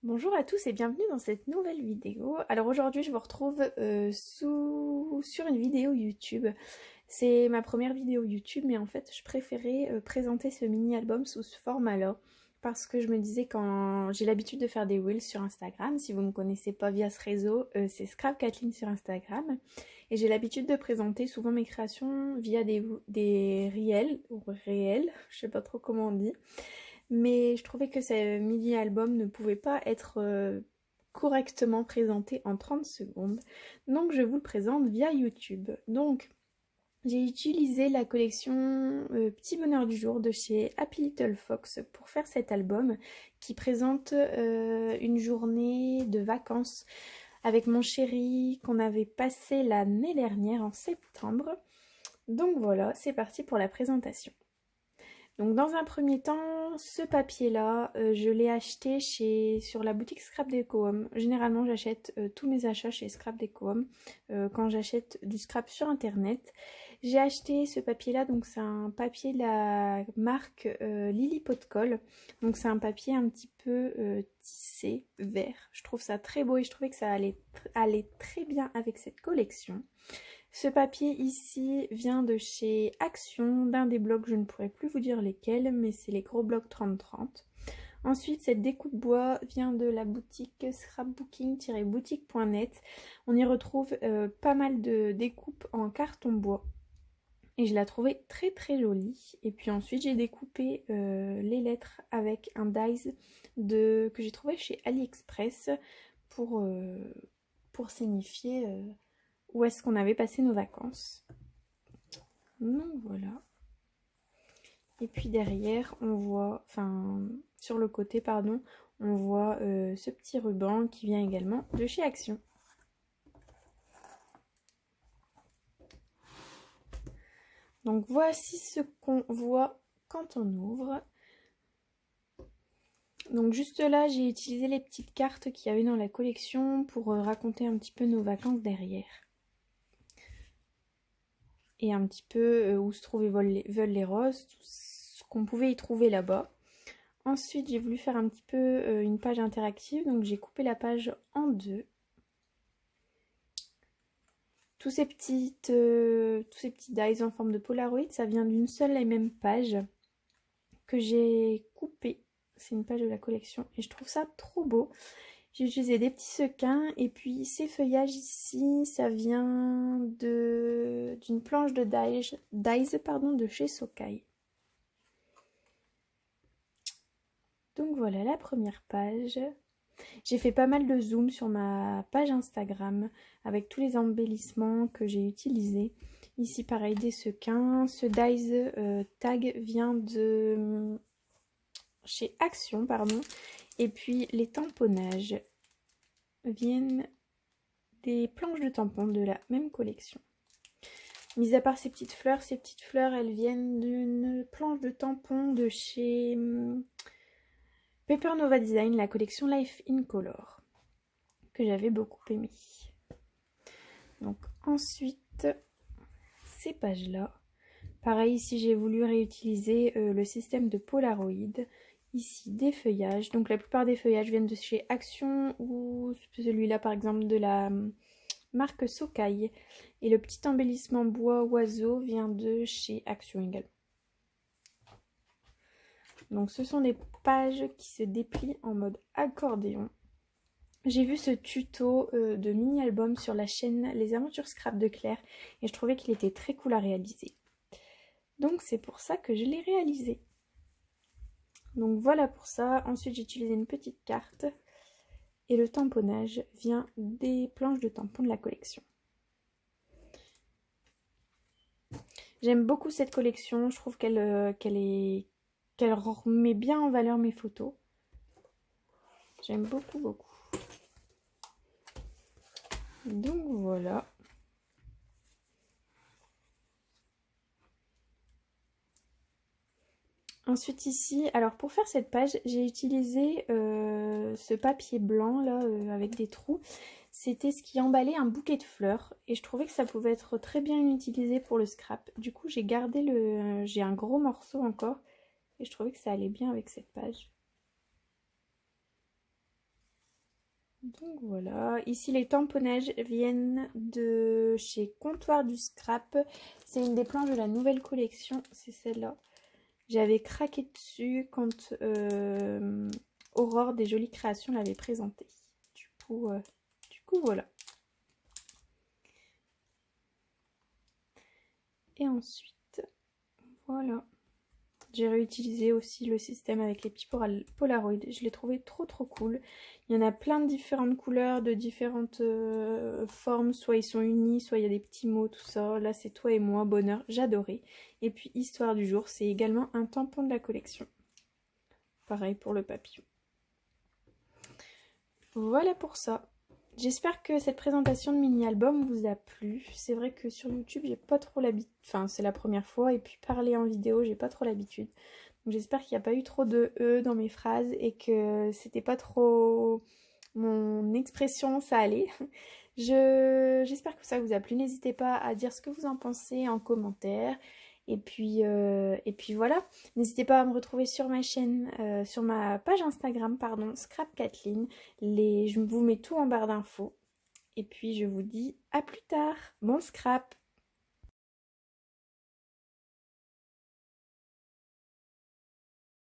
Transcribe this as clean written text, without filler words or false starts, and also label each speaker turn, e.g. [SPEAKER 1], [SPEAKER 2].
[SPEAKER 1] Bonjour à tous et bienvenue dans cette nouvelle vidéo. Alors aujourd'hui je vous retrouve sur une vidéo YouTube. C'est ma première vidéo YouTube mais en fait je préférais présenter ce mini-album sous ce format-là parce que je me disais quand j'ai l'habitude de faire des reels sur Instagram, si vous ne me connaissez pas via ce réseau, c'est Scrap Kathleen sur Instagram et j'ai l'habitude de présenter souvent mes créations via des reels ou réels, je sais pas trop comment on dit. Mais je trouvais que ce mini-album ne pouvait pas être correctement présenté en 30 secondes. Donc je vous le présente via YouTube. Donc j'ai utilisé la collection Petit Bonheur du Jour de chez Happy Little Fox pour faire cet album qui présente une journée de vacances avec mon chéri qu'on avait passé l'année dernière en septembre. Donc voilà, c'est parti pour la présentation. Donc dans un premier temps, ce papier-là, je l'ai acheté sur la boutique Scrap Deco Home. Généralement, j'achète tous mes achats chez Scrap Deco Home quand j'achète du scrap sur internet. J'ai acheté ce papier-là, donc c'est un papier de la marque Lily Pot de Colle. Donc c'est un papier un petit peu tissé, vert. Je trouve ça très beau et je trouvais que ça allait très bien avec cette collection. Ce papier ici vient de chez Action, d'un des blogs, je ne pourrais plus vous dire lesquels, mais c'est les gros blogs 30-30. Ensuite, cette découpe bois vient de la boutique scrapbooking-boutique.net. On y retrouve pas mal de découpes en carton bois. Et je la trouvais très très jolie. Et puis ensuite, j'ai découpé les lettres avec un dies que j'ai trouvé chez AliExpress pour, euh, pour signifier où est-ce qu'on avait passé nos vacances. Donc voilà. Et puis derrière, on voit, enfin sur le côté, pardon, on voit ce petit ruban qui vient également de chez Action. Donc voici ce qu'on voit quand on ouvre. Donc juste là, j'ai utilisé les petites cartes qu'il y avait dans la collection pour raconter un petit peu nos vacances derrière. Et un petit peu où se trouvaient Veulent les roses, tout ce qu'on pouvait y trouver là-bas. Ensuite, j'ai voulu faire un petit peu une page interactive, donc j'ai coupé la page en deux. Tous ces petits dies en forme de Polaroid, ça vient d'une seule et même page que j'ai coupée. C'est une page de la collection et je trouve ça trop beau. J'ai utilisé des petits sequins et puis ces feuillages ici, ça vient d'une planche de dies pardon, de chez Sokai. Donc voilà la première page. J'ai fait pas mal de zoom sur ma page Instagram avec tous les embellissements que j'ai utilisés. Ici pareil des sequins. Ce dies tag vient de chez Action, pardon. Et puis les tamponnages viennent des planches de tampons de la même collection. Mis à part ces petites fleurs elles viennent d'une planche de tampons de chez Paper Nova Design, la collection Life in Color, que j'avais beaucoup aimé. Donc ensuite, ces pages-là. Pareil, ici j'ai voulu réutiliser le système de Polaroid. Ici des feuillages. Donc la plupart des feuillages viennent de chez Action ou celui-là par exemple de la marque Sokai. Et le petit embellissement bois oiseau vient de chez Action également. Donc ce sont des pages qui se déplient en mode accordéon. J'ai vu ce tuto de mini-album sur la chaîne Les Aventures Scrap de Claire et je trouvais qu'il était très cool à réaliser. Donc c'est pour ça que je l'ai réalisé. Donc voilà pour ça. Ensuite j'ai utilisé une petite carte et le tamponnage vient des planches de tampons de la collection. J'aime beaucoup cette collection. Je trouve qu'elle remet bien en valeur mes photos. J'aime beaucoup, beaucoup. Donc voilà. Ensuite ici, alors pour faire cette page, j'ai utilisé ce papier blanc là avec des trous. C'était ce qui emballait un bouquet de fleurs et je trouvais que ça pouvait être très bien utilisé pour le scrap. Du coup j'ai gardé j'ai un gros morceau encore et je trouvais que ça allait bien avec cette page. Donc voilà, ici les tamponnages viennent de chez Comptoir du Scrap. C'est une des planches de la nouvelle collection, c'est celle-là. J'avais craqué dessus quand Aurore des Jolies Créations l'avait présentée. Du coup voilà. Et ensuite, voilà. J'ai réutilisé aussi le système avec les petits Polaroid. Je l'ai trouvé trop cool. Il y en a plein de différentes couleurs, de différentes formes. Soit ils sont unis, soit il y a des petits mots, tout ça. Là, c'est toi et moi, bonheur. J'adorais. Et puis, histoire du jour, c'est également un tampon de la collection. Pareil pour le papillon. Voilà pour ça. J'espère que cette présentation de mini-album vous a plu. C'est vrai que sur YouTube, j'ai pas trop l'habitude. Enfin, c'est la première fois. Et puis parler en vidéo, j'ai pas trop l'habitude. Donc j'espère qu'il n'y a pas eu trop de E dans mes phrases et que c'était pas trop mon expression, ça allait. J'espère que ça vous a plu. N'hésitez pas à dire ce que vous en pensez en commentaire. Et puis voilà. N'hésitez pas à me retrouver sur ma chaîne, sur ma page Instagram, pardon, Scrap Kathleen. Je vous mets tout en barre d'infos. Et puis je vous dis à plus tard. Bon scrap!